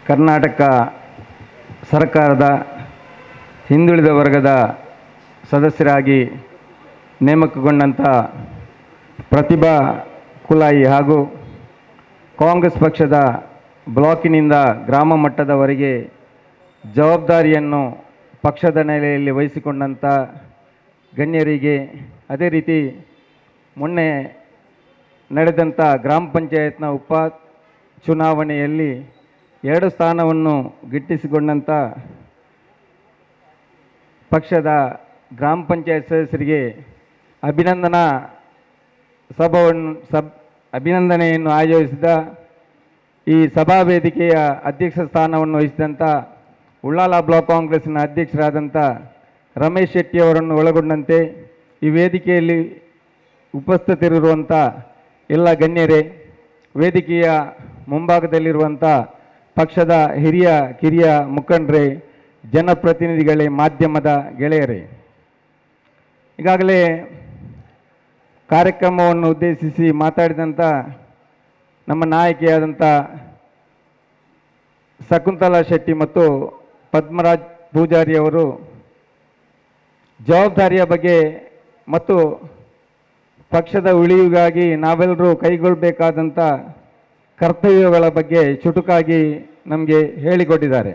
ಕರ್ನಾಟಕ ಸರ್ಕಾರದ ಹಿಂದುಳಿದ ವರ್ಗದ ಸದಸ್ಯರಾಗಿ ನೇಮಕಗೊಂಡಂಥ ಪ್ರತಿಭಾ ಕುಲಾಯಿ ಹಾಗೂ ಕಾಂಗ್ರೆಸ್ ಪಕ್ಷದ ಬ್ಲಾಕಿನಿಂದ ಗ್ರಾಮ ಮಟ್ಟದವರೆಗೆ ಜವಾಬ್ದಾರಿಯನ್ನು ಪಕ್ಷದ ನೆಲೆಯಲ್ಲಿ ವಹಿಸಿಕೊಂಡಂಥ ಗಣ್ಯರಿಗೆ, ಅದೇ ರೀತಿ ಮೊನ್ನೆ ನಡೆದಂಥ ಗ್ರಾಮ ಪಂಚಾಯತ್ನ ಉಪ ಚುನಾವಣೆಯಲ್ಲಿ 2 ಸ್ಥಾನವನ್ನು ಗಿಟ್ಟಿಸಿಕೊಂಡಂಥ ಪಕ್ಷದ ಗ್ರಾಮ ಪಂಚಾಯತ್ ಸದಸ್ಯರಿಗೆ ಅಭಿನಂದನೆಯನ್ನು ಆಯೋಜಿಸಿದ ಈ ಸಭಾ ವೇದಿಕೆಯ ಅಧ್ಯಕ್ಷ ಸ್ಥಾನವನ್ನು ವಹಿಸಿದಂಥ ಉಳ್ಳಾಲ ಬ್ಲಾಕ್ ಕಾಂಗ್ರೆಸ್ನ ಅಧ್ಯಕ್ಷರಾದಂಥ ರಮೇಶ್ ಶೆಟ್ಟಿ ಅವರನ್ನು ಒಳಗೊಂಡಂತೆ ಈ ವೇದಿಕೆಯಲ್ಲಿ ಉಪಸ್ಥಿತರಿರುವಂಥ ಎಲ್ಲ ಗಣ್ಯರೇ, ವೇದಿಕೆಯ ಮುಂಭಾಗದಲ್ಲಿರುವಂಥ ಪಕ್ಷದ ಹಿರಿಯ ಕಿರಿಯ ಮುಖಂಡರೇ, ಜನಪ್ರತಿನಿಧಿಗಳೇ, ಮಾಧ್ಯಮದ ಗೆಳೆಯರೇ, ಈಗಾಗಲೇ ಕಾರ್ಯಕ್ರಮವನ್ನು ಉದ್ದೇಶಿಸಿ ಮಾತಾಡಿದಂಥ ನಮ್ಮ ನಾಯಕಿಯಾದಂಥ ಶಕುಂತಲಾ ಶೆಟ್ಟಿ ಮತ್ತು ಪದ್ಮರಾಜ್ ಪೂಜಾರಿ ಅವರು ಜವಾಬ್ದಾರಿಯ ಬಗ್ಗೆ ಮತ್ತು ಪಕ್ಷದ ಉಳಿವಿಗಾಗಿ ನಾವೆಲ್ಲರೂ ಕೈಗೊಳ್ಳಬೇಕಾದಂಥ ಕರ್ತವ್ಯಗಳ ಬಗ್ಗೆ ಚುಟುಕಾಗಿ ನಮಗೆ ಹೇಳಿಕೊಟ್ಟಿದ್ದಾರೆ.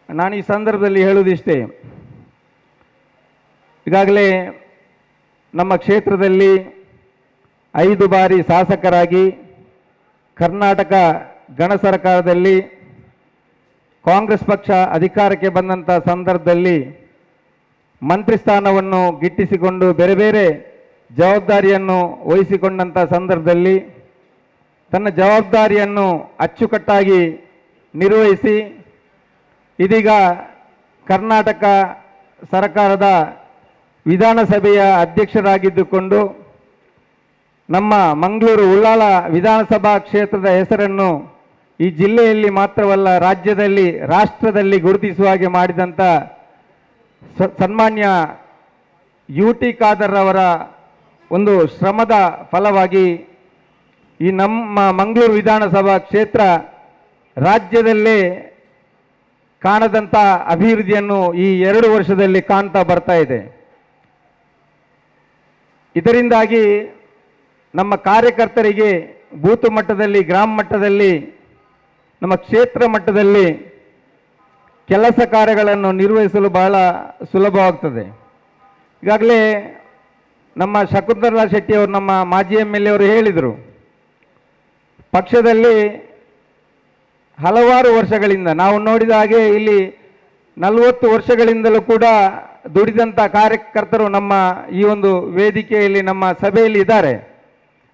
ನಾನು ಈ ಸಂದರ್ಭದಲ್ಲಿ ಹೇಳುವುದಿಷ್ಟೇ, ಈಗಾಗಲೇ ನಮ್ಮ ಕ್ಷೇತ್ರದಲ್ಲಿ 5 ಬಾರಿ ಶಾಸಕರಾಗಿ ಕರ್ನಾಟಕ ಗಣ ಸರ್ಕಾರದಲ್ಲಿ ಕಾಂಗ್ರೆಸ್ ಪಕ್ಷ ಅಧಿಕಾರಕ್ಕೆ ಬಂದಂಥ ಸಂದರ್ಭದಲ್ಲಿ ಮಂತ್ರಿ ಸ್ಥಾನವನ್ನು ಗಿಟ್ಟಿಸಿಕೊಂಡು ಬೇರೆ ಬೇರೆ ಜವಾಬ್ದಾರಿಯನ್ನು ವಹಿಸಿಕೊಂಡಂಥ ಸಂದರ್ಭದಲ್ಲಿ ತನ್ನ ಜವಾಬ್ದಾರಿಯನ್ನು ಅಚ್ಚುಕಟ್ಟಾಗಿ ನಿರ್ವಹಿಸಿ ಇದೀಗ ಕರ್ನಾಟಕ ಸರ್ಕಾರದ ವಿಧಾನಸಭೆಯ ಅಧ್ಯಕ್ಷರಾಗಿದ್ದುಕೊಂಡು ನಮ್ಮ ಮಂಗಳೂರು ಉಳ್ಳಾಲ ವಿಧಾನಸಭಾ ಕ್ಷೇತ್ರದ ಹೆಸರನ್ನು ಈ ಜಿಲ್ಲೆಯಲ್ಲಿ ಮಾತ್ರವಲ್ಲ ರಾಜ್ಯದಲ್ಲಿ, ರಾಷ್ಟ್ರದಲ್ಲಿ ಗುರುತಿಸುವ ಹಾಗೆ ಮಾಡಿದಂಥ ಸನ್ಮಾನ್ಯ UT ಖಾದರ್ ಅವರ ಒಂದು ಶ್ರಮದ ಫಲವಾಗಿ ಈ ನಮ್ಮ ಮಂಗಳೂರು ವಿಧಾನಸಭಾ ಕ್ಷೇತ್ರ ರಾಜ್ಯದಲ್ಲೇ ಕಾಣದಂಥ ಅಭಿವೃದ್ಧಿಯನ್ನು ಈ 2 ವರ್ಷದಲ್ಲಿ ಕಾಣ್ತಾ ಬರ್ತಾ ಇದೆ. ಇದರಿಂದಾಗಿ ನಮ್ಮ ಕಾರ್ಯಕರ್ತರಿಗೆ ಬೂತ್ ಮಟ್ಟದಲ್ಲಿ, ಗ್ರಾಮ ಮಟ್ಟದಲ್ಲಿ, ನಮ್ಮ ಕ್ಷೇತ್ರ ಮಟ್ಟದಲ್ಲಿ ಕೆಲಸ ಕಾರ್ಯಗಳನ್ನು ನಿರ್ವಹಿಸಲು ಬಹಳ ಸುಲಭವಾಗ್ತದೆ. ಈಗಾಗಲೇ ನಮ್ಮ ಶಕುಂತಲಾ ಶೆಟ್ಟಿ ಅವರು, ನಮ್ಮ ಮಾಜಿ MLA ಅವರು ಹೇಳಿದರು, ಪಕ್ಷದಲ್ಲಿ ಹಲವಾರು ವರ್ಷಗಳಿಂದ ನಾವು ನೋಡಿದ ಹಾಗೆ ಇಲ್ಲಿ 40 ವರ್ಷಗಳಿಂದಲೂ ಕೂಡ ದುಡಿದಂಥ ಕಾರ್ಯಕರ್ತರು ನಮ್ಮ ಈ ಒಂದು ವೇದಿಕೆಯಲ್ಲಿ, ನಮ್ಮ ಸಭೆಯಲ್ಲಿ ಇದ್ದಾರೆ.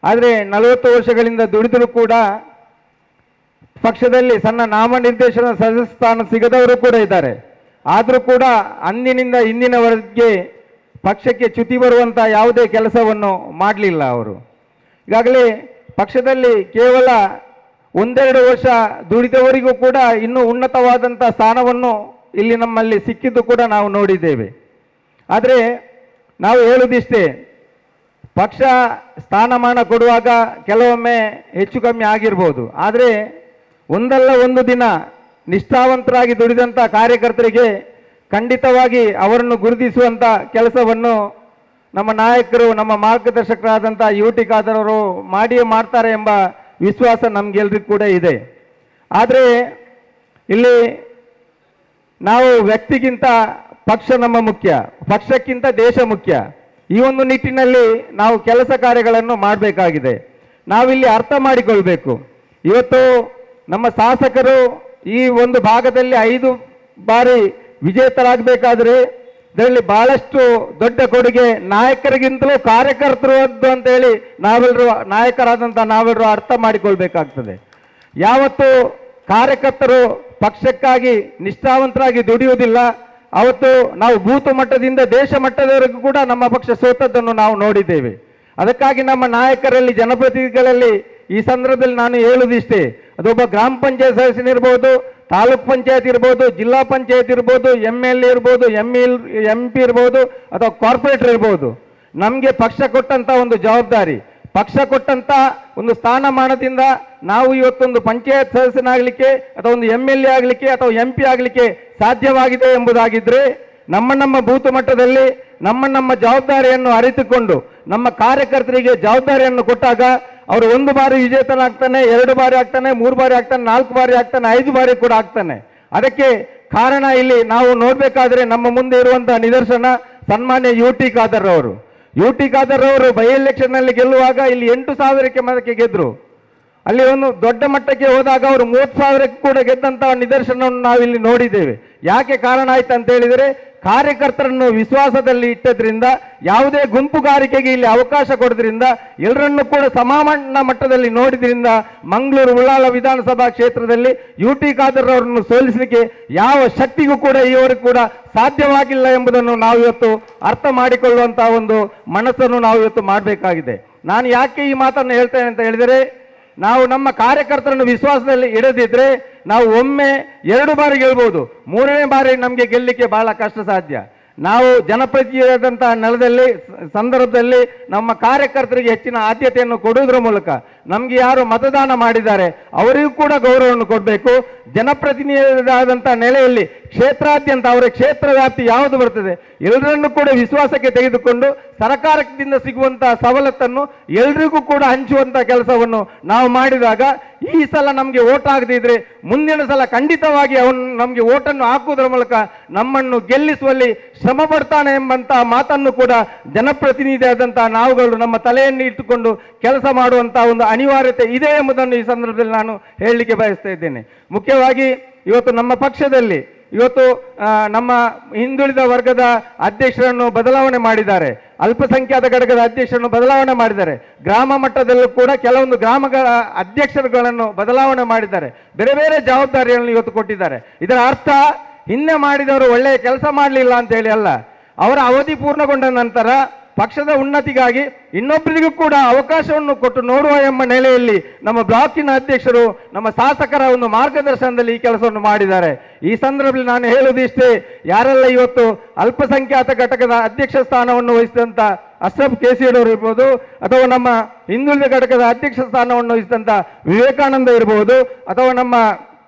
ಆದರೆ 40 ವರ್ಷಗಳಿಂದ ದುಡಿದರೂ ಕೂಡ ಪಕ್ಷದಲ್ಲಿ ಸಣ್ಣ ನಾಮನಿರ್ದೇಶನ ಸದಸ್ಯ ಸ್ಥಾನ ಸಿಗದವರು ಕೂಡ ಇದ್ದಾರೆ. ಆದರೂ ಕೂಡ ಅಂದಿನಿಂದ ಇಂದಿನವರೆಗೆ ಪಕ್ಷಕ್ಕೆ ಚ್ಯುತಿ ಬರುವಂಥ ಯಾವುದೇ ಕೆಲಸವನ್ನು ಮಾಡಲಿಲ್ಲ ಅವರು. ಈಗಾಗಲೇ ಪಕ್ಷದಲ್ಲಿ ಕೇವಲ 1-2 ವರ್ಷ ದುಡಿದವರಿಗೂ ಕೂಡ ಇನ್ನೂ ಉನ್ನತವಾದಂಥ ಸ್ಥಾನವನ್ನು ಇಲ್ಲಿ ನಮ್ಮಲ್ಲಿ ಸಿಕ್ಕಿದ್ದು ಕೂಡ ನಾವು ನೋಡಿದ್ದೇವೆ. ಆದರೆ ನಾವು ಹೇಳುವುದಿಷ್ಟೇ, ಪಕ್ಷ ಸ್ಥಾನಮಾನ ಕೊಡುವಾಗ ಕೆಲವೊಮ್ಮೆ ಹೆಚ್ಚು ಕಮ್ಮಿ ಆಗಿರ್ಬೋದು, ಆದರೆ ಒಂದಲ್ಲ ಒಂದು ದಿನ ನಿಷ್ಠಾವಂತರಾಗಿ ದುಡಿದಂಥ ಕಾರ್ಯಕರ್ತರಿಗೆ ಖಂಡಿತವಾಗಿ ಅವರನ್ನು ಗುರುತಿಸುವಂಥ ಕೆಲಸವನ್ನು ನಮ್ಮ ನಾಯಕರು, ನಮ್ಮ ಮಾರ್ಗದರ್ಶಕರಾದಂಥ UT ಖಾದರ್ ಅವರು ಮಾಡಿಯೇ ಮಾಡ್ತಾರೆ ಎಂಬ ವಿಶ್ವಾಸ ನಮಗೆಲ್ಲರಿಗೂ ಕೂಡ ಇದೆ. ಆದರೆ ಇಲ್ಲಿ ನಾವು ವ್ಯಕ್ತಿಗಿಂತ ಪಕ್ಷ ನಮ್ಮ ಮುಖ್ಯ, ಪಕ್ಷಕ್ಕಿಂತ ದೇಶ ಮುಖ್ಯ. ಈ ಒಂದು ನಿಟ್ಟಿನಲ್ಲಿ ನಾವು ಕೆಲಸ ಕಾರ್ಯಗಳನ್ನು ಮಾಡಬೇಕಾಗಿದೆ. ನಾವಿಲ್ಲಿ ಅರ್ಥ ಮಾಡಿಕೊಳ್ಬೇಕು, ಇವತ್ತು ನಮ್ಮ ಶಾಸಕರು ಈ ಒಂದು ಭಾಗದಲ್ಲಿ 5 ಬಾರಿ ವಿಜೇತರಾಗಬೇಕಾದ್ರೆ ಇದರಲ್ಲಿ ಬಹಳಷ್ಟು ದೊಡ್ಡ ಕೊಡುಗೆ ನಾಯಕರಿಗಿಂತಲೂ ಕಾರ್ಯಕರ್ತರದ್ದು ಅಂತೇಳಿ ನಾವೆಲ್ಲರೂ, ನಾಯಕರಾದಂಥ ನಾವೆಲ್ಲರೂ ಅರ್ಥ ಮಾಡಿಕೊಳ್ಬೇಕಾಗ್ತದೆ. ಯಾವತ್ತು ಕಾರ್ಯಕರ್ತರು ಪಕ್ಷಕ್ಕಾಗಿ ನಿಷ್ಠಾವಂತರಾಗಿ ದುಡಿಯುವುದಿಲ್ಲ, ಅವತ್ತು ನಾವು ಬೂತ್ ಮಟ್ಟದಿಂದ ದೇಶ ಮಟ್ಟದವರೆಗೂ ಕೂಡ ನಮ್ಮ ಪಕ್ಷ ಸೋತದ್ದನ್ನು ನಾವು ನೋಡಿದ್ದೇವೆ. ಅದಕ್ಕಾಗಿ ನಮ್ಮ ನಾಯಕರಲ್ಲಿ, ಜನಪ್ರತಿನಿಧಿಗಳಲ್ಲಿ ಈ ಸಂದರ್ಭದಲ್ಲಿ ನಾನು ಹೇಳುವುದಿಷ್ಟೇ, ಅದೊಬ್ಬ ಗ್ರಾಮ ಪಂಚಾಯತ್ ಸದಸ್ಯನಿರ್ಬೋದು, ತಾಲೂಕ್ ಪಂಚಾಯತ್ ಇರ್ಬೋದು, ಜಿಲ್ಲಾ ಪಂಚಾಯತ್ ಇರ್ಬೋದು, MLA ಇರ್ಬೋದು, MP ಇರ್ಬೋದು, ಅಥವಾ ಕಾರ್ಪೊರೇಟರ್ ಇರ್ಬೋದು, ನಮಗೆ ಪಕ್ಷ ಕೊಟ್ಟಂಥ ಒಂದು ಜವಾಬ್ದಾರಿ, ಪಕ್ಷ ಕೊಟ್ಟಂತ ಒಂದು ಸ್ಥಾನಮಾನದಿಂದ ನಾವು ಇವತ್ತೊಂದು ಪಂಚಾಯತ್ ಸದಸ್ಯನಾಗಲಿಕ್ಕೆ ಅಥವಾ ಒಂದು MLA ಆಗಲಿಕ್ಕೆ ಅಥವಾ MP ಆಗಲಿಕ್ಕೆ ಸಾಧ್ಯವಾಗಿದೆ ಎಂಬುದಾಗಿದ್ದರೆ ನಮ್ಮ ಬೂತ್ ಮಟ್ಟದಲ್ಲಿ ನಮ್ಮ ಜವಾಬ್ದಾರಿಯನ್ನು ಅರಿತುಕೊಂಡು ನಮ್ಮ ಕಾರ್ಯಕರ್ತರಿಗೆ ಜವಾಬ್ದಾರಿಯನ್ನು ಕೊಟ್ಟಾಗ ಅವರು 1 ಬಾರಿ ವಿಜೇತನಾಗ್ತಾನೆ, 2 ಬಾರಿ ಆಗ್ತಾನೆ, 3 ಬಾರಿ ಆಗ್ತಾನೆ, 4 ಬಾರಿ ಆಗ್ತಾನೆ, 5 ಬಾರಿ ಕೂಡ ಆಗ್ತಾನೆ. ಅದಕ್ಕೆ ಕಾರಣ ಇಲ್ಲಿ ನಾವು ನೋಡಬೇಕಾದ್ರೆ ನಮ್ಮ ಮುಂದೆ ಇರುವಂತಹ ನಿದರ್ಶನ ಸನ್ಮಾನ್ಯ UT ಖಾದರ್ ಅವರು. UT ಖಾದರ್ ಅವರು ಬೈ ಎಲೆಕ್ಷನ್ ನಲ್ಲಿ ಗೆಲ್ಲುವಾಗ ಇಲ್ಲಿ 8,000 ಮತಕ್ಕೆ ಗೆದ್ರು. ಅಲ್ಲಿ ಒಂದು ದೊಡ್ಡ ಮಟ್ಟಕ್ಕೆ ಹೋದಾಗ ಅವರು 30,000 ಕೂಡ ಗೆದ್ದಂತಹ ನಿದರ್ಶನವನ್ನು ನಾವಿಲ್ಲಿ ನೋಡಿದ್ದೇವೆ. ಯಾಕೆ ಕಾರಣ ಆಯ್ತು ಅಂತ ಹೇಳಿದರೆ ಕಾರ್ಯಕರ್ತರನ್ನು ವಿಶ್ವಾಸದಲ್ಲಿ ಇಟ್ಟದ್ರಿಂದ, ಯಾವುದೇ ಗುಂಪುಗಾರಿಕೆಗೆ ಇಲ್ಲಿ ಅವಕಾಶ ಕೊಡೋದ್ರಿಂದ, ಎಲ್ಲರನ್ನೂ ಕೂಡ ಸಮಾನ ಮಟ್ಟದಲ್ಲಿ ನೋಡಿದ್ರಿಂದ ಮಂಗಳೂರು ಉಳ್ಳಾಲ ವಿಧಾನಸಭಾ ಕ್ಷೇತ್ರದಲ್ಲಿ UT ಖಾದರ್ ಅವರನ್ನು ಸೋಲಿಸಲಿಕ್ಕೆ ಯಾವ ಶಕ್ತಿಗೂ ಕೂಡ ಈವರೆಗೂ ಕೂಡ ಸಾಧ್ಯವಾಗಿಲ್ಲ ಎಂಬುದನ್ನು ನಾವು ಇವತ್ತು ಅರ್ಥ ಮಾಡಿಕೊಳ್ಳುವಂತಹ ಒಂದು ಮನಸ್ಸನ್ನು ನಾವು ಇವತ್ತು ಮಾಡಬೇಕಾಗಿದೆ. ನಾನು ಯಾಕೆ ಈ ಮಾತನ್ನು ಹೇಳ್ತೇನೆ ಅಂತ ಹೇಳಿದರೆ, ನಾವು ನಮ್ಮ ಕಾರ್ಯಕರ್ತರನ್ನು ವಿಶ್ವಾಸದಲ್ಲಿ ಇಡದಿದ್ರೆ ನಾವು ಒಮ್ಮೆ 2 ಬಾರಿ ಗೆಲ್ಬಹುದು, 3ನೇ ಬಾರಿ ನಮಗೆ ಗೆಲ್ಲಲಿಕ್ಕೆ ಬಹಳ ಕಷ್ಟ ಸಾಧ್ಯ. ನಾವು ಜನಪ್ರತಿನಿಧಿಯಾದಂತಹ ನೆಲದಲ್ಲಿ ಸಂದರ್ಭದಲ್ಲಿ ನಮ್ಮ ಕಾರ್ಯಕರ್ತರಿಗೆ ಹೆಚ್ಚಿನ ಆದ್ಯತೆಯನ್ನು ಕೊಡುವುದರ ಮೂಲಕ ನಮಗೆ ಯಾರು ಮತದಾನ ಮಾಡಿದ್ದಾರೆ ಅವರಿಗೂ ಕೂಡ ಗೌರವವನ್ನು ಕೊಡಬೇಕು. ಜನಪ್ರತಿನಿಧಿಯಾದಂತಹ ನೆಲೆಯಲ್ಲಿ ಕ್ಷೇತ್ರಾದ್ಯಂತ ಅವರ ಕ್ಷೇತ್ರ ವ್ಯಾಪ್ತಿ ಯಾವುದು ಬರ್ತದೆ ಎಲ್ಲರನ್ನೂ ಕೂಡ ವಿಶ್ವಾಸಕ್ಕೆ ತೆಗೆದುಕೊಂಡು ಸರ್ಕಾರದಿಂದ ಸಿಗುವಂತಹ ಸವಲತ್ತನ್ನು ಎಲ್ರಿಗೂ ಕೂಡ ಹಂಚುವಂತಹ ಕೆಲಸವನ್ನು ನಾವು ಮಾಡಿದಾಗ ಈ ಸಲ ನಮಗೆ ಓಟ್ ಆಗದಿದ್ರೆ ಮುಂದಿನ ಸಲ ಖಂಡಿತವಾಗಿ ಅವನು ನಮಗೆ ಓಟನ್ನು ಹಾಕುವುದರ ಮೂಲಕ ನಮ್ಮನ್ನು ಗೆಲ್ಲಿಸುವಲ್ಲಿ ಶ್ರಮ ಪಡ್ತಾನೆ ಎಂಬಂತಹ ಮಾತನ್ನು ಕೂಡ ಜನಪ್ರತಿನಿಧಿಯಾದಂತಹ ನಾವುಗಳು ನಮ್ಮ ತಲೆಯನ್ನು ಇಟ್ಟುಕೊಂಡು ಕೆಲಸ ಮಾಡುವಂತಹ ಒಂದು ಅನಿವಾರ್ಯತೆ ಇದೆ ಎಂಬುದನ್ನು ಈ ಸಂದರ್ಭದಲ್ಲಿ ನಾನು ಹೇಳಲಿಕ್ಕೆ ಬಯಸ್ತಾ ಇದ್ದೇನೆ. ಮುಖ್ಯವಾಗಿ ಇವತ್ತು ನಮ್ಮ ಪಕ್ಷದಲ್ಲಿ ಇವತ್ತು ನಮ್ಮ ಹಿಂದುಳಿದ ವರ್ಗದ ಅಧ್ಯಕ್ಷರನ್ನು ಬದಲಾವಣೆ ಮಾಡಿದ್ದಾರೆ, ಅಲ್ಪಸಂಖ್ಯಾತ ಘಟಕದ ಅಧ್ಯಕ್ಷರನ್ನು ಬದಲಾವಣೆ ಮಾಡಿದ್ದಾರೆ, ಗ್ರಾಮ ಮಟ್ಟದಲ್ಲೂ ಕೂಡ ಕೆಲವೊಂದು ಗ್ರಾಮಗಳ ಅಧ್ಯಕ್ಷರುಗಳನ್ನು ಬದಲಾವಣೆ ಮಾಡಿದ್ದಾರೆ, ಬೇರೆ ಬೇರೆ ಜವಾಬ್ದಾರಿಯನ್ನು ಇವತ್ತು ಕೊಟ್ಟಿದ್ದಾರೆ. ಇದರ ಅರ್ಥ ಹಿಂದೆ ಮಾಡಿದವರು ಒಳ್ಳೆಯ ಕೆಲಸ ಮಾಡಲಿಲ್ಲ ಅಂತ ಹೇಳಿ ಅಲ್ಲ, ಅವರ ಅವಧಿ ಪೂರ್ಣಗೊಂಡ ನಂತರ ಪಕ್ಷದ ಉನ್ನತಿಗಾಗಿ ಇನ್ನೊಬ್ಬರಿಗೂ ಕೂಡ ಅವಕಾಶವನ್ನು ಕೊಟ್ಟು ನೋಡುವ ಎಂಬ ನೆಲೆಯಲ್ಲಿ ನಮ್ಮ ಬ್ಲಾಕಿನ ಅಧ್ಯಕ್ಷರು ನಮ್ಮ ಶಾಸಕರ ಒಂದು ಮಾರ್ಗದರ್ಶನದಲ್ಲಿ ಈ ಕೆಲಸವನ್ನು ಮಾಡಿದ್ದಾರೆ. ಈ ಸಂದರ್ಭದಲ್ಲಿ ನಾನು ಹೇಳುವುದಿಷ್ಟೇ, ಯಾರೆಲ್ಲ ಇವತ್ತು ಅಲ್ಪಸಂಖ್ಯಾತ ಘಟಕದ ಅಧ್ಯಕ್ಷ ಸ್ಥಾನವನ್ನು ವಹಿಸಿದಂಥ ಅಶ್ರಫ್ ಕೇಸಿಯವರು ಇರ್ಬೋದು, ಅಥವಾ ನಮ್ಮ ಹಿಂದುಳಿದ ಘಟಕದ ಅಧ್ಯಕ್ಷ ಸ್ಥಾನವನ್ನು ವಹಿಸಿದಂಥ ವಿವೇಕಾನಂದ ಇರ್ಬೋದು, ಅಥವಾ ನಮ್ಮ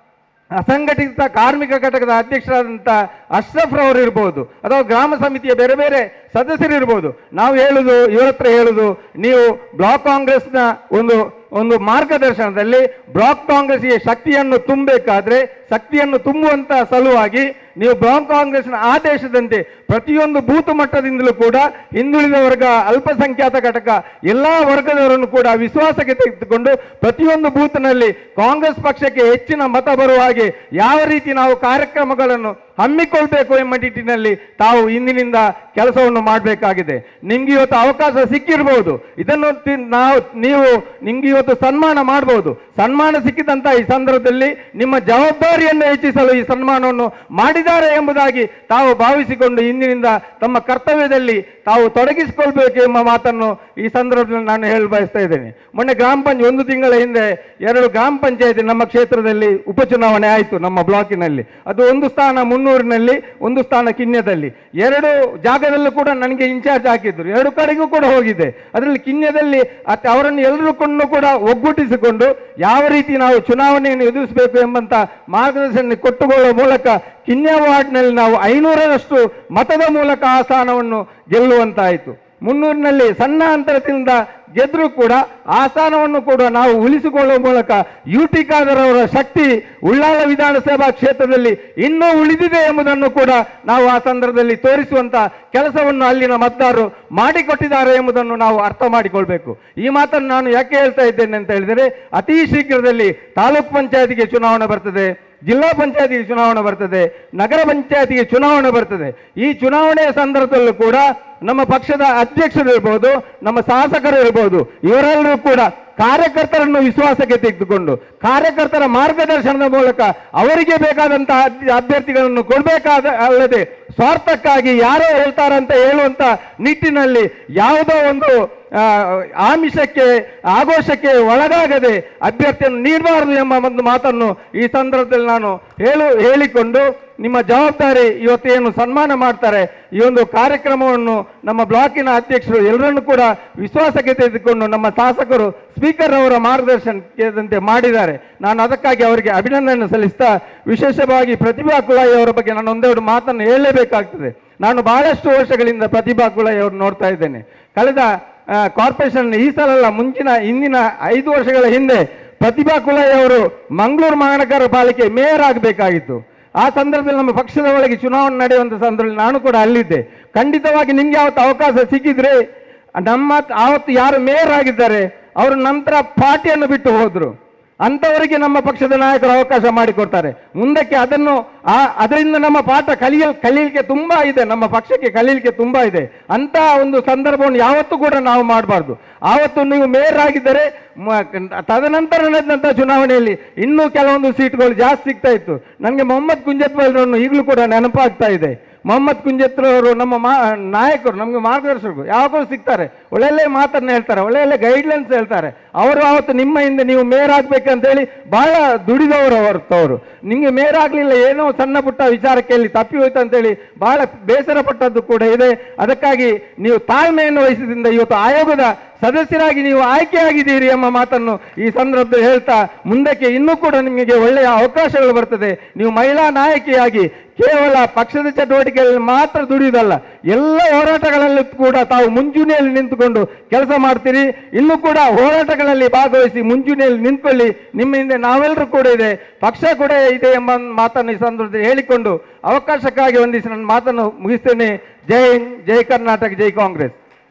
ಅಸಂಘಟಿತ ಕಾರ್ಮಿಕ ಘಟಕದ ಅಧ್ಯಕ್ಷರಾದಂಥ ಅಶ್ರಫ್ ರವರು ಇರ್ಬೋದು, ಅಥವಾ ಗ್ರಾಮ ಸಮಿತಿಯ ಬೇರೆ ಬೇರೆ ಸದಸ್ಯರಿರ್ಬೋದು. ನಾವು ಹೇಳುದು ಇವರ ಹತ್ರ ಹೇಳುದು, ನೀವು ಬ್ಲಾಕ್ ಕಾಂಗ್ರೆಸ್ನ ಒಂದು ಮಾರ್ಗದರ್ಶನದಲ್ಲಿ ಬ್ಲಾಕ್ ಕಾಂಗ್ರೆಸ್ಗೆ ಶಕ್ತಿಯನ್ನು ತುಂಬಬೇಕಾದ್ರೆ ಶಕ್ತಿಯನ್ನು ತುಂಬುವಂತ ಸಲುವಾಗಿ ನೀವು ಬ್ಲಾಕ್ ಕಾಂಗ್ರೆಸ್ನ ಆದೇಶದಂತೆ ಪ್ರತಿಯೊಂದು ಬೂತ್ ಮಟ್ಟದಿಂದಲೂ ಕೂಡ ಹಿಂದುಳಿದ ವರ್ಗ, ಅಲ್ಪಸಂಖ್ಯಾತ ಘಟಕ ಎಲ್ಲ ವರ್ಗದವರನ್ನು ಕೂಡ ವಿಶ್ವಾಸಕ್ಕೆ ತೆಗೆದುಕೊಂಡು ಪ್ರತಿಯೊಂದು ಬೂತ್ನಲ್ಲಿ ಕಾಂಗ್ರೆಸ್ ಪಕ್ಷಕ್ಕೆ ಹೆಚ್ಚಿನ ಮತ ಬರುವ ಹಾಗೆ ಯಾವ ರೀತಿ ನಾವು ಕಾರ್ಯಕ್ರಮಗಳನ್ನು ಹಮ್ಮಿಕೊಳ್ಬೇಕು ಎಂಬ ನಿಟ್ಟಿನಲ್ಲಿ ತಾವು ಇಂದಿನಿಂದ ಕೆಲಸವನ್ನು ಮಾಡಬೇಕಾಗಿದೆ. ನಿಮ್ಗೆ ಇವತ್ತು ಅವಕಾಶ ಸಿಕ್ಕಿರಬಹುದು, ಇದನ್ನು ನೀವು ನಿಮ್ಗೆ ಇವತ್ತು ಸನ್ಮಾನ ಮಾಡಬಹುದು. ಸನ್ಮಾನ ಸಿಕ್ಕಿದಂತ ಈ ಸಂದರ್ಭದಲ್ಲಿ ನಿಮ್ಮ ಜವಾಬ್ದಾರಿಯನ್ನು ಹೆಚ್ಚಿಸಲು ಈ ಸನ್ಮಾನವನ್ನು ಮಾಡಿದ್ದಾರೆ ಎಂಬುದಾಗಿ ತಾವು ಭಾವಿಸಿಕೊಂಡು ಇಂದಿನಿಂದ ತಮ್ಮ ಕರ್ತವ್ಯದಲ್ಲಿ ತಾವು ತೊಡಗಿಸಿಕೊಳ್ಬೇಕು ಎಂಬ ಮಾತನ್ನು ಈ ಸಂದರ್ಭದಲ್ಲಿ ನಾನು ಹೇಳಿ ಬಯಸ್ತಾ ಇದ್ದೇನೆ. ಮೊನ್ನೆ ಗ್ರಾಮ ಪಂಚಾಯತ್ 1 ತಿಂಗಳ ಹಿಂದೆ 2 ಗ್ರಾಮ ಪಂಚಾಯತಿ ನಮ್ಮ ಕ್ಷೇತ್ರದಲ್ಲಿ ಉಪಚುನಾವಣೆ ಆಯಿತು. ನಮ್ಮ ಬ್ಲಾಕಿನಲ್ಲಿ ಅದು 1 ಸ್ಥಾನ ಮುನ್ನೂರಿನಲ್ಲಿ, 1 ಸ್ಥಾನ ಕಿನ್ಯದಲ್ಲಿ, 2 ಜಾಗದಲ್ಲೂ ಕೂಡ ನನಗೆ ಇನ್ಚಾರ್ಜ್ ಹಾಕಿದ್ರು. 2 ಕಡೆಗೂ ಕೂಡ ಹೋಗಿದೆ. ಅದರಲ್ಲಿ ಕಿನ್ಯದಲ್ಲಿ ಅವರನ್ನು ಎಲ್ಲರೂ ಕೂಡ ಒಗ್ಗೂಡಿಸಿಕೊಂಡು ಯಾವ ರೀತಿ ನಾವು ಚುನಾವಣೆಯನ್ನು ಎದುರಿಸಬೇಕು ಎಂಬಂತ ಮಾರ್ಗದರ್ಶನ ಕೊಟ್ಟುಕೊಳ್ಳುವ ಮೂಲಕ ಕಿನ್ಯ ವಾರ್ಡ್ನಲ್ಲಿ ನಾವು 500ರಷ್ಟು ಮತದ ಮೂಲಕ ಆ ಸ್ಥಾನವನ್ನು ಗೆಲ್ಲುವಂತಾಯಿತು. ಮುನ್ನೂರಿನಲ್ಲಿ ಸಣ್ಣ ಅಂತರದಿಂದ ಗೆದ್ರೂ ಕೂಡ ಆ ಸ್ಥಾನವನ್ನು ಕೂಡ ನಾವು ಉಳಿಸಿಕೊಳ್ಳುವ ಮೂಲಕ UT ಖಾದರ್ ಅವರ ಶಕ್ತಿ ಉಳ್ಳಾಲ ವಿಧಾನಸಭಾ ಕ್ಷೇತ್ರದಲ್ಲಿ ಇನ್ನೂ ಉಳಿದಿದೆ ಎಂಬುದನ್ನು ಕೂಡ ನಾವು ಆ ಸಂದರ್ಭದಲ್ಲಿ ತೋರಿಸುವಂತ ಕೆಲಸವನ್ನು ಅಲ್ಲಿನ ಮತದಾರರು ಮಾಡಿಕೊಟ್ಟಿದ್ದಾರೆ ಎಂಬುದನ್ನು ನಾವು ಅರ್ಥ ಮಾಡಿಕೊಳ್ಬೇಕು. ಈ ಮಾತನ್ನು ನಾನು ಯಾಕೆ ಹೇಳ್ತಾ ಇದ್ದೇನೆ ಅಂತ ಹೇಳಿದರೆ, ಅತಿ ಶೀಘ್ರದಲ್ಲಿ ತಾಲೂಕ್ ಪಂಚಾಯತಿಗೆ ಚುನಾವಣೆ ಬರ್ತದೆ, ಜಿಲ್ಲಾ ಪಂಚಾಯತಿಗೆ ಚುನಾವಣೆ ಬರ್ತದೆ, ನಗರ ಪಂಚಾಯತಿಗೆ ಚುನಾವಣೆ ಬರ್ತದೆ. ಈ ಚುನಾವಣೆಯ ಸಂದರ್ಭದಲ್ಲೂ ಕೂಡ ನಮ್ಮ ಪಕ್ಷದ ಅಧ್ಯಕ್ಷರು ಇರ್ಬೋದು, ನಮ್ಮ ಶಾಸಕರು ಇರ್ಬೋದು, ಇವರೆಲ್ಲರೂ ಕೂಡ ಕಾರ್ಯಕರ್ತರನ್ನು ವಿಶ್ವಾಸಕ್ಕೆ ತೆಗೆದುಕೊಂಡು ಕಾರ್ಯಕರ್ತರ ಮಾರ್ಗದರ್ಶನದ ಮೂಲಕ ಅವರಿಗೆ ಬೇಕಾದಂತಹ ಅಭ್ಯರ್ಥಿಗಳನ್ನು ಕೊಡಬೇಕಾದ ಅಲ್ಲದೆ ಸ್ವಾರ್ಥಕ್ಕಾಗಿ ಯಾರೋ ಹೇಳ್ತಾರಂತ ಹೇಳುವಂತ ನಿಟ್ಟಿನಲ್ಲಿ ಯಾವುದೋ ಒಂದು ಆಮಿಷಕ್ಕೆ ಆಘೋಷಕ್ಕೆ ಒಳಗಾಗದೆ ಅಭ್ಯರ್ಥಿಯನ್ನು ನೀಡಬಾರದು ಎಂಬ ಒಂದು ಮಾತನ್ನು ಈ ಸಂದರ್ಭದಲ್ಲಿ ನಾನು ಹೇಳಿಕೊಂಡು ನಿಮ್ಮ ಜವಾಬ್ದಾರಿ ಇವತ್ತೇನು ಸನ್ಮಾನ ಮಾಡ್ತಾರೆ ಈ ಒಂದು ಕಾರ್ಯಕ್ರಮವನ್ನು ನಮ್ಮ ಬ್ಲಾಕಿನ ಅಧ್ಯಕ್ಷರು ಎಲ್ಲರನ್ನು ಕೂಡ ವಿಶ್ವಾಸಕ್ಕೆ ತೆಗೆದುಕೊಂಡು ನಮ್ಮ ಶಾಸಕರು ಸ್ಪೀಕರ್ ಅವರ ಮಾರ್ಗದರ್ಶನದಂತೆ ಮಾಡಿದ್ದಾರೆ. ನಾನು ಅದಕ್ಕಾಗಿ ಅವರಿಗೆ ಅಭಿನಂದನೆ ಸಲ್ಲಿಸ್ತಾ ವಿಶೇಷವಾಗಿ ಪ್ರತಿಭಾ ಕುಳಾಯಿ ಅವರ ಬಗ್ಗೆ ನಾನು ಒಂದೆರಡು ಮಾತನ್ನು ಹೇಳಲೇಬೇಕಾಗ್ತದೆ. ನಾನು ಬಹಳಷ್ಟು ವರ್ಷಗಳಿಂದ ಪ್ರತಿಭಾ ಕುಳಾಯಿ ಅವರು ನೋಡ್ತಾ ಇದ್ದೇನೆ. ಕಳೆದ ಕಾರ್ಪೊರೇಷನ್ ಈ ಸಲ ಅಲ್ಲ, ಹಿಂದಿನ 5 ವರ್ಷಗಳ ಹಿಂದೆ ಪ್ರತಿಭಾ ಕುಳಾಯಿ ಅವರು ಮಂಗಳೂರು ಮಹಾನಗರ ಪಾಲಿಕೆ ಮೇಯರ್ ಆಗಬೇಕಾಗಿತ್ತು. ಆ ಸಂದರ್ಭದಲ್ಲಿ ನಮ್ಮ ಪಕ್ಷದ ಒಳಗೆ ಚುನಾವಣೆ ನಡೆಯುವಂಥ ಸಂದರ್ಭದಲ್ಲಿ ನಾನು ಕೂಡ ಅಲ್ಲಿದ್ದೆ. ಖಂಡಿತವಾಗಿ ನಿಮ್ಗೆ ಯಾವತ್ತು ಅವಕಾಶ ಸಿಕ್ಕಿದ್ರೆ ಆವತ್ತು ಯಾರು ಮೇಯರ್ ಆಗಿದ್ದಾರೆ ಅವರು ನಂತರ ಪಾರ್ಟಿಯನ್ನು ಬಿಟ್ಟು ಹೋದ್ರು, ಅಂಥವರಿಗೆ ನಮ್ಮ ಪಕ್ಷದ ನಾಯಕರು ಅವಕಾಶ ಮಾಡಿಕೊಡ್ತಾರೆ. ಮುಂದಕ್ಕೆ ಅದರಿಂದ ನಮ್ಮ ಪಾಠ ಕಲೀಲಿಕ್ಕೆ ತುಂಬಾ ಇದೆ, ನಮ್ಮ ಪಕ್ಷಕ್ಕೆ ಕಲೀಲಿಕ್ಕೆ ತುಂಬಾ ಇದೆ. ಅಂತ ಒಂದು ಸಂದರ್ಭವನ್ನು ಯಾವತ್ತೂ ಕೂಡ ನಾವು ಮಾಡಬಾರ್ದು. ಆವತ್ತು ನೀವು ಮೇಯರ್ ಆಗಿದ್ದರೆ ತದನಂತರ ನಡೆದಂಥ ಚುನಾವಣೆಯಲ್ಲಿ ಇನ್ನೂ ಕೆಲವೊಂದು ಸೀಟ್ಗಳು ಜಾಸ್ತಿ ಸಿಗ್ತಾ ಇತ್ತು. ನನಗೆ ಮೊಹಮ್ಮದ್ ಕುಂಜತ್ವರನ್ನು ಈಗಲೂ ಕೂಡ ನೆನಪಾಗ್ತಾ ಇದೆ. ಮೊಹಮ್ಮದ್ ಕುಂಜತ್ರವರು ನಮ್ಮ ನಾಯಕರು, ನಮಗೆ ಮಾರ್ಗದರ್ಶಕರು ಯಾವಾಗಲೂ ಸಿಗ್ತಾರೆ, ಒಳ್ಳೆ ಮಾತನ್ನು ಹೇಳ್ತಾರೆ, ಒಳ್ಳೆ ಗೈಡ್ಲೈನ್ಸ್ ಹೇಳ್ತಾರೆ. ಅವರು ಅವತ್ತು ನಿಮ್ಮ ಹಿಂದೆ ನೀವು ಮೇಯರ್ ಆಗ್ಬೇಕಂತೇಳಿ ಬಹಳ ದುಡಿದವರು ಹೊರತವರು. ನಿಮಗೆ ಮೇಯರ್ ಆಗಲಿಲ್ಲ, ಏನೋ ಸಣ್ಣ ಪುಟ್ಟ ವಿಚಾರಕ್ಕೆ ಇಲ್ಲಿ ತಪ್ಪಿ ಹೋಯ್ತು ಅಂತೇಳಿ ಬಹಳ ಬೇಸರ ಪಟ್ಟದ್ದು ಕೂಡ ಇದೆ. ಅದಕ್ಕಾಗಿ ನೀವು ತಾಳ್ಮೆಯನ್ನು ವಹಿಸಿದ್ರಿಂದ ಇವತ್ತು ಆಯೋಗದ ಸದಸ್ಯರಾಗಿ ನೀವು ಆಯ್ಕೆಯಾಗಿದ್ದೀರಿ ಎಂಬ ಮಾತನ್ನು ಈ ಸಂದರ್ಭದಲ್ಲಿ ಹೇಳ್ತಾ, ಮುಂದಕ್ಕೆ ಇನ್ನೂ ಕೂಡ ನಿಮಗೆ ಒಳ್ಳೆಯ ಅವಕಾಶಗಳು ಬರ್ತದೆ. ನೀವು ಮಹಿಳಾ ನಾಯಕಿಯಾಗಿ ಕೇವಲ ಪಕ್ಷದ ಚಟುವಟಿಕೆಯಲ್ಲಿ ಮಾತ್ರ ದುಡಿಯುವುದಲ್ಲ, ಎಲ್ಲ ಹೋರಾಟಗಳಲ್ಲೂ ಕೂಡ ತಾವು ಮುಂಚೂಣಿಯಲ್ಲಿ ನಿಂತುಕೊಂಡು ಕೆಲಸ ಮಾಡ್ತೀರಿ. ಇನ್ನೂ ಕೂಡ ಹೋರಾಟಗಳಲ್ಲಿ ಭಾಗವಹಿಸಿ ಮುಂಚೂಣಿಯಲ್ಲಿ ನಿಂತ್ಕೊಳ್ಳಿ. ನಿಮ್ಮ ಹಿಂದೆ ನಾವೆಲ್ಲರೂ ಕೂಡ ಇದೆ, ಪಕ್ಷ ಕೂಡ ಇದೆ ಎಂಬ ಮಾತನ್ನು ಈ ಸಂದರ್ಭದಲ್ಲಿ ಹೇಳಿಕೊಂಡು ಅವಕಾಶಕ್ಕಾಗಿ ವಂದಿಸಿ ನನ್ನ ಮಾತನ್ನು ಮುಗಿಸ್ತೇನೆ. ಜೈ ಹಿಂದ್, ಜೈ ಕರ್ನಾಟಕ, ಜೈ ಕಾಂಗ್ರೆಸ್.